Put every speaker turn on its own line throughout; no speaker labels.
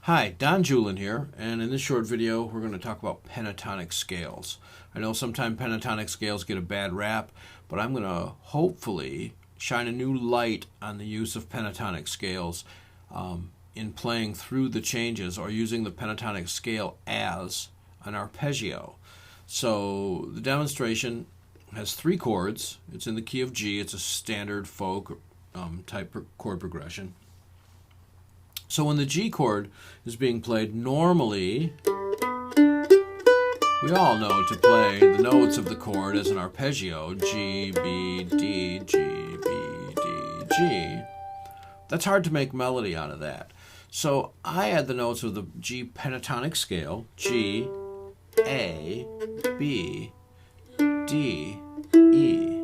Hi, Don Julin here, and in this short video we're going to talk about pentatonic scales. I know sometimes pentatonic scales get a bad rap, but I'm going to hopefully shine a new light on the use of pentatonic scales in playing through the changes or using the pentatonic scale as an arpeggio. So the demonstration has 3 chords. It's in the key of G. It's a standard folk type chord progression. So when the G chord is being played, normally we all know to play the notes of the chord as an arpeggio, G, B, D, G, B, D, G. That's hard to make melody out of that. So I add the notes of the G pentatonic scale, G, A, B, D, E.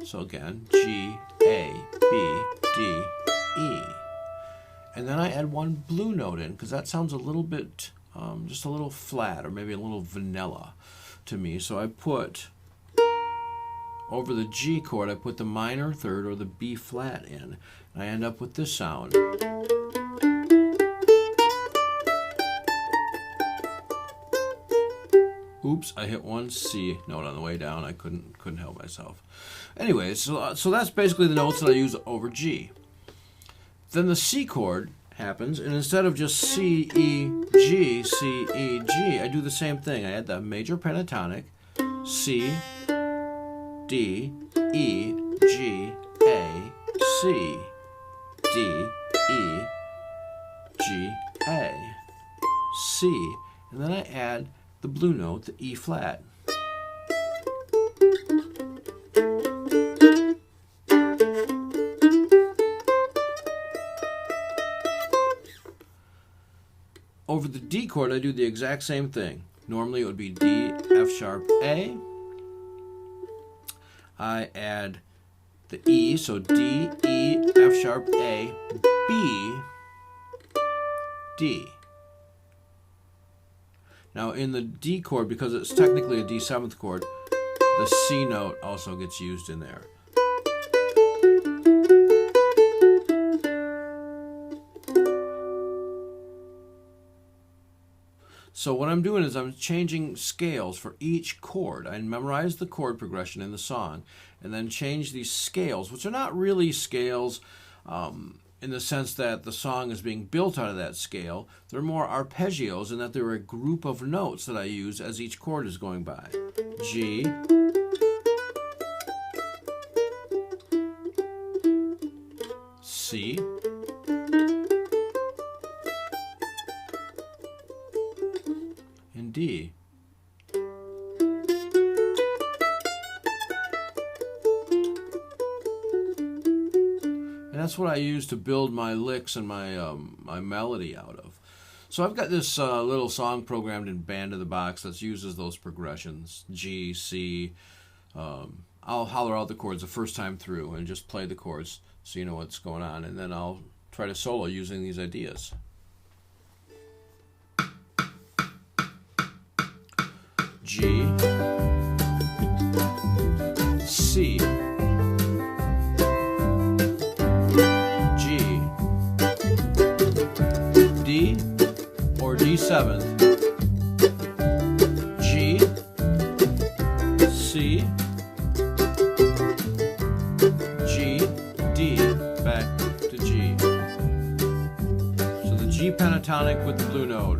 So again, G, A, B, D, E. And then I add one blue note in, because that sounds a little bit, just a little flat, or maybe a little vanilla to me. So I put, over the G chord, I put the minor third, or the B flat in. And I end up with this sound. Oops, I hit one C note on the way down. I couldn't help myself. Anyway, so that's basically the notes that I use over G. Then the C chord happens, and instead of just C, E, G, C, E, G, I do the same thing. I add the major pentatonic, C, D, E, G, A, C, D, E, G, A, C, and then I add the blue note, the E flat. Over the D chord, I do the exact same thing. Normally it would be D, F sharp, A. I add the E, so D, E, F sharp, A, B, D. Now in the D chord, because it's technically a D7th chord, the C note also gets used in there. So what I'm doing is I'm changing scales for each chord. I memorize the chord progression in the song and then change these scales, which are not really scales in the sense that the song is being built out of that scale. They're more arpeggios in that they're a group of notes that I use as each chord is going by. G, C, and D. And that's what I use to build my licks and my my melody out of. So I've got this little song programmed in Band in the Box that uses those progressions, G, C. I'll holler out the chords the first time through and just play the chords so you know what's going on, and then I'll try to solo using these ideas. G, C, G, D, or D7th, G, C, G, D, back to G. So the G pentatonic with the blue note.